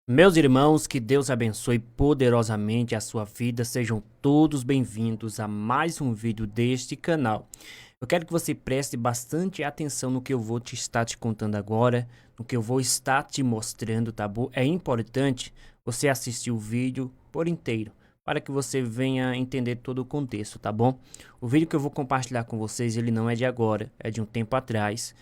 Meus irmãos, que Deus abençoe poderosamente a sua vida. Sejam todos bem-vindos a mais um vídeo deste canal. Eu quero que você preste bastante atenção no que eu vou estar te contando agora, no que eu vou estar te mostrando, tá bom? É importante você assistir o vídeo por inteiro, para que você venha entender todo o contexto, tá bom? O vídeo que eu vou compartilhar com vocês, ele não é de agora, é de um tempo atrás,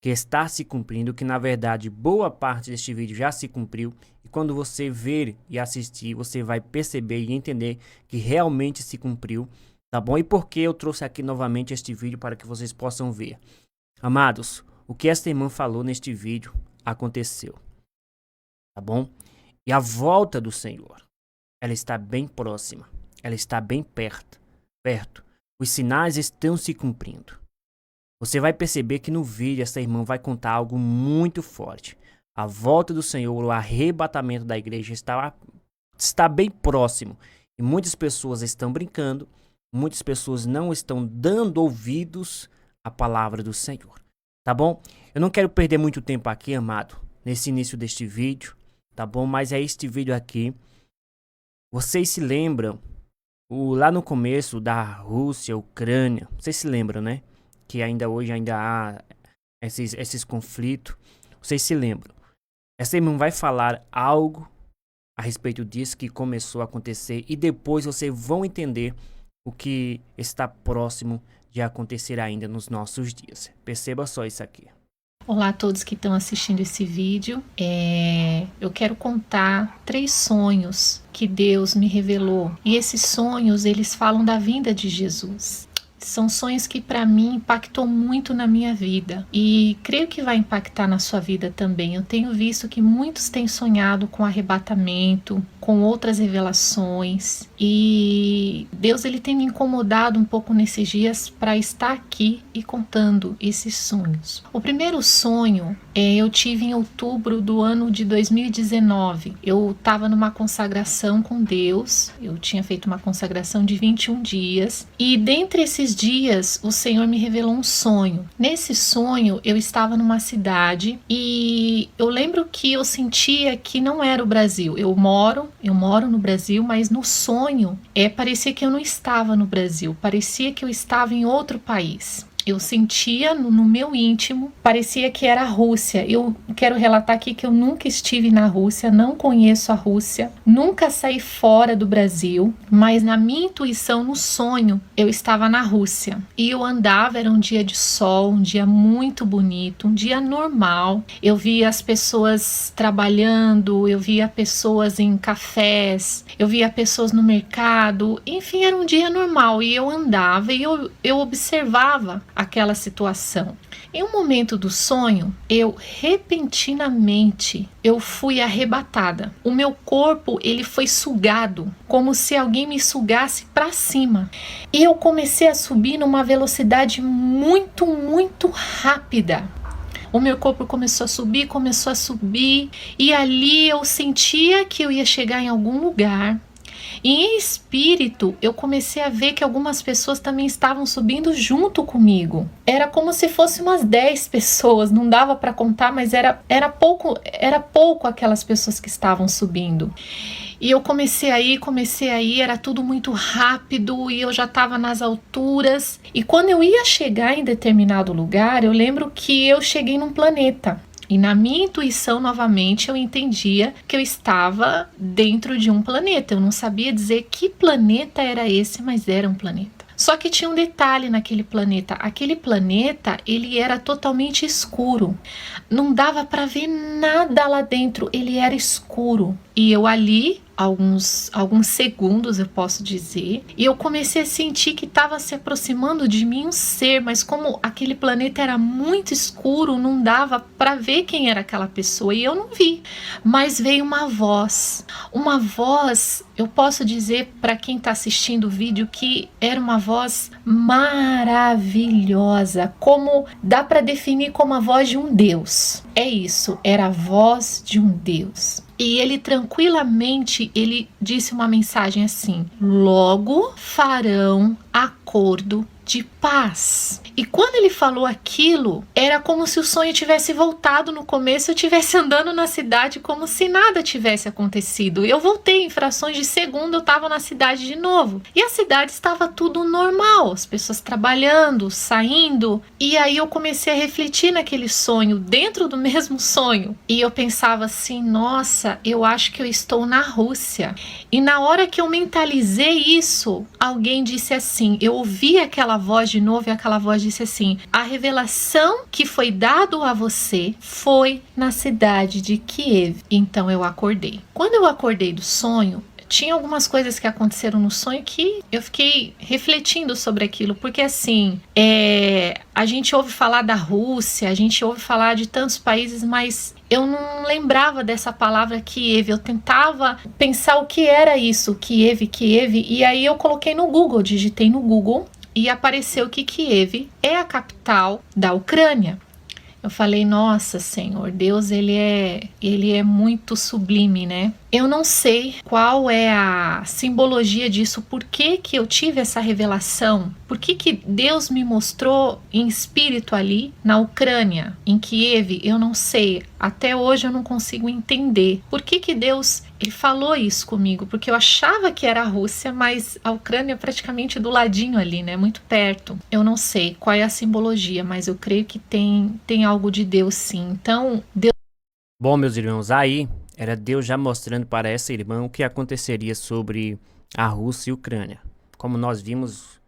que está se cumprindo, que na verdade boa parte deste vídeo já se cumpriu, e quando você ver e assistir, você vai perceber e entender que realmente se cumpriu, tá bom? E por que eu trouxe aqui novamente este vídeo para que vocês possam ver. Amados, o que esta irmã falou neste vídeo aconteceu, tá bom? E a volta do Senhor, ela está bem próxima, ela está bem perto. Os sinais estão se cumprindo. Você vai perceber que no vídeo essa irmã vai contar algo muito forte. A volta do Senhor, o arrebatamento da igreja está bem próximo. E muitas pessoas estão brincando, muitas pessoas não estão dando ouvidos à palavra do Senhor. Tá bom? Eu não quero perder muito tempo aqui, amado, nesse início deste vídeo, tá bom? Mas é este vídeo aqui. Vocês se lembram, lá no começo da Rússia, Ucrânia, vocês se lembram, né? Que ainda hoje há esses conflitos. Vocês se lembram? Essa irmã vai falar algo a respeito disso que começou a acontecer e depois vocês vão entender o que está próximo de acontecer ainda nos nossos dias. Perceba só isso aqui. Olá a todos que estão assistindo esse vídeo. Eu quero contar 3 sonhos que Deus me revelou. E esses sonhos, eles falam da vinda de Jesus. São sonhos que para mim impactou muito na minha vida e creio que vai impactar na sua vida também. Eu tenho visto que muitos têm sonhado com arrebatamento, com outras revelações, e Deus ele tem me incomodado um pouco nesses dias para estar aqui e contando esses sonhos. O primeiro sonho eu tive em outubro do ano de 2019. Eu estava numa consagração com Deus. Eu tinha feito uma consagração de 21 dias e dentre esses dias o Senhor me revelou um sonho. Nesse sonho eu estava numa cidade e eu lembro que eu sentia que não era o Brasil. Eu moro no Brasil, mas no sonho parecia que eu não estava no Brasil, parecia que eu estava em outro país. Eu sentia no meu íntimo, parecia que era a Rússia. Eu quero relatar aqui que eu nunca estive na Rússia, não conheço a Rússia, nunca saí fora do Brasil, mas na minha intuição, no sonho, eu estava na Rússia. E eu andava, era um dia de sol, um dia muito bonito, um dia normal. Eu via as pessoas trabalhando, eu via pessoas em cafés, eu via pessoas no mercado, enfim, era um dia normal. E eu andava e eu observava aquela situação. Em um momento do sonho, repentinamente fui arrebatada. O meu corpo ele foi sugado, como se alguém me sugasse para cima. E eu comecei a subir numa velocidade muito, muito rápida. O meu corpo começou a subir, e ali eu sentia que eu ia chegar em algum lugar. E em espírito, eu comecei a ver que algumas pessoas também estavam subindo junto comigo. Era como se fosse umas 10 pessoas, não dava para contar, mas era pouco aquelas pessoas que estavam subindo. E eu comecei a ir, era tudo muito rápido e eu já estava nas alturas. E quando eu ia chegar em determinado lugar, eu lembro que eu cheguei num planeta. E na minha intuição, novamente, eu entendia que eu estava dentro de um planeta. Eu não sabia dizer que planeta era esse, mas era um planeta. Só que tinha um detalhe naquele planeta. Aquele planeta, ele era totalmente escuro. Não dava para ver nada lá dentro. Ele era escuro. E eu ali, alguns segundos eu posso dizer, e eu comecei a sentir que estava se aproximando de mim um ser, mas como aquele planeta era muito escuro, não dava para ver quem era aquela pessoa, e eu não vi. Mas veio uma voz, eu posso dizer para quem está assistindo o vídeo que era uma voz maravilhosa, como dá para definir como a voz de um Deus. É isso, era a voz de um Deus. E ele tranquilamente, ele disse uma mensagem assim: logo farão acordo de paz. E quando ele falou aquilo, era como se o sonho tivesse voltado no começo, eu estivesse andando na cidade como se nada tivesse acontecido. Eu voltei, em frações de segundo, eu estava na cidade de novo. E a cidade estava tudo normal, as pessoas trabalhando, saindo. E aí eu comecei a refletir naquele sonho, dentro do mesmo sonho. E eu pensava assim, nossa, eu acho que eu estou na Rússia. E na hora que eu mentalizei isso, alguém disse assim, eu ouvi aquela voz de novo e aquela voz disse assim, a revelação que foi dado a você foi na cidade de Kiev. Então eu acordei. Quando eu acordei do sonho, tinha algumas coisas que aconteceram no sonho que eu fiquei refletindo sobre aquilo, porque assim, a gente ouve falar da Rússia, a gente ouve falar de tantos países, mas eu não lembrava dessa palavra Kiev, eu tentava pensar o que era isso, Kiev, e aí eu coloquei no Google, digitei no Google, e apareceu que Kiev é a capital da Ucrânia. Eu falei, nossa, Senhor, Deus, ele é muito sublime, né? Eu não sei qual é a simbologia disso, por que eu tive essa revelação, por que Deus me mostrou em espírito ali na Ucrânia, em Kiev, eu não sei, até hoje eu não consigo entender por que Deus ele falou isso comigo, porque eu achava que era a Rússia, mas a Ucrânia é praticamente do ladinho ali, né, muito perto. Eu não sei qual é a simbologia, mas eu creio que tem algo de Deus sim, então Deus... Bom, meus irmãos, aí era Deus já mostrando para essa irmã o que aconteceria sobre a Rússia e a Ucrânia. Como nós vimos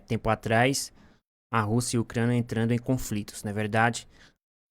tempo atrás, a Rússia e a Ucrânia entrando em conflitos. Na verdade,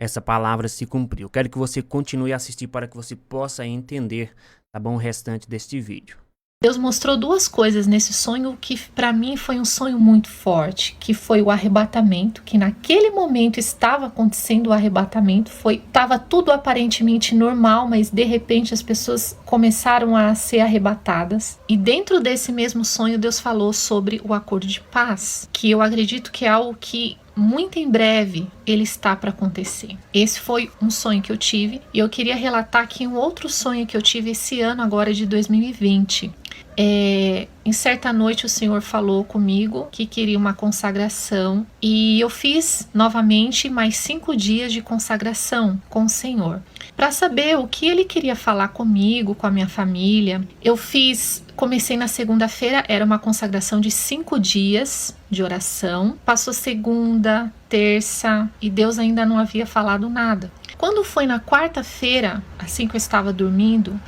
essa palavra se cumpriu. Quero que você continue a assistir para que você possa entender, tá bom, o restante deste vídeo. Deus mostrou duas coisas nesse sonho que para mim foi um sonho muito forte, que foi o arrebatamento, que naquele momento estava acontecendo o arrebatamento, estava tudo aparentemente normal, mas de repente as pessoas começaram a ser arrebatadas. E dentro desse mesmo sonho Deus falou sobre o acordo de paz, que eu acredito que é algo que muito em breve ele está para acontecer. Esse foi um sonho que eu tive e eu queria relatar aqui um outro sonho que eu tive esse ano agora de 2020. Em certa noite o Senhor falou comigo que queria uma consagração e eu fiz novamente mais 5 dias de consagração com o Senhor para saber o que Ele queria falar comigo, com a minha família. Comecei na segunda-feira, era uma consagração de 5 dias de oração, passou segunda, terça e Deus ainda não havia falado nada. Quando foi na quarta-feira, assim que eu estava dormindo,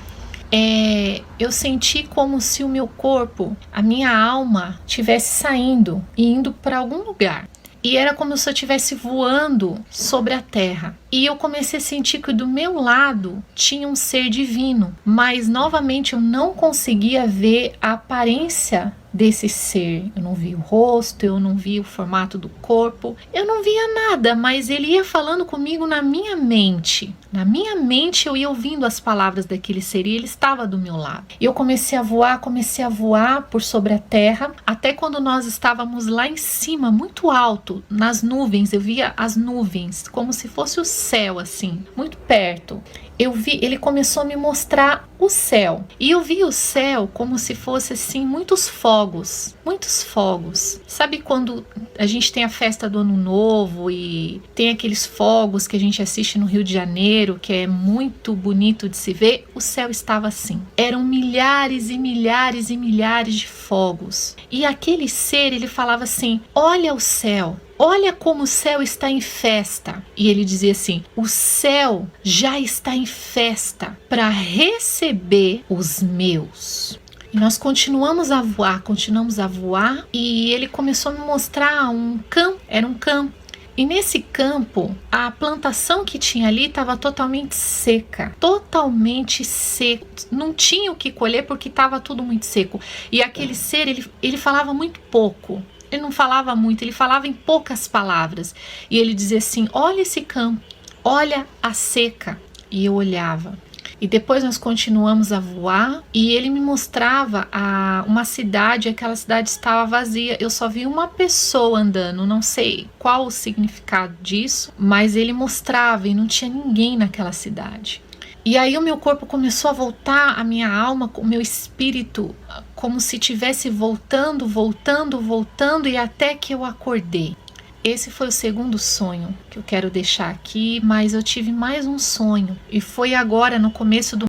eu senti como se o meu corpo, a minha alma, estivesse saindo e indo para algum lugar. E era como se eu estivesse voando sobre a terra. E eu comecei a sentir que do meu lado tinha um ser divino. Mas novamente eu não conseguia ver a aparência desse ser. Eu não vi o rosto, eu não vi o formato do corpo. Eu não via nada, mas ele ia falando comigo na minha mente. Na minha mente eu ia ouvindo as palavras daquele ser e ele estava do meu lado. E eu comecei a voar por sobre a terra, até quando nós estávamos lá em cima, muito alto, nas nuvens. Eu via as nuvens, como se fosse o céu, assim, muito perto. Ele começou a me mostrar o céu. E eu vi o céu como se fosse, assim, muitos fogos. Sabe quando a gente tem a festa do Ano Novo e tem aqueles fogos que a gente assiste no Rio de Janeiro, que é muito bonito de se ver? O céu estava assim. Eram milhares e milhares e milhares de fogos. E aquele ser, ele falava assim, olha o céu. Olha como o céu está em festa. E ele dizia assim, o céu já está em festa para receber os meus. E nós continuamos a voar, e ele começou a me mostrar um campo, era um campo. E nesse campo, a plantação que tinha ali estava totalmente seca, não tinha o que colher porque estava tudo muito seco. E aquele ser, ele falava muito pouco. Ele não falava muito, ele falava em poucas palavras. E ele dizia assim, olha esse campo, olha a seca. E eu olhava. E depois nós continuamos a voar e ele me mostrava uma cidade, aquela cidade estava vazia. Eu só vi uma pessoa andando, não sei qual o significado disso, mas ele mostrava e não tinha ninguém naquela cidade. E aí o meu corpo começou a voltar, a minha alma, o meu espírito, como se estivesse voltando, e até que eu acordei. Esse foi o segundo sonho que eu quero deixar aqui, mas eu tive mais um sonho. E foi agora, no começo do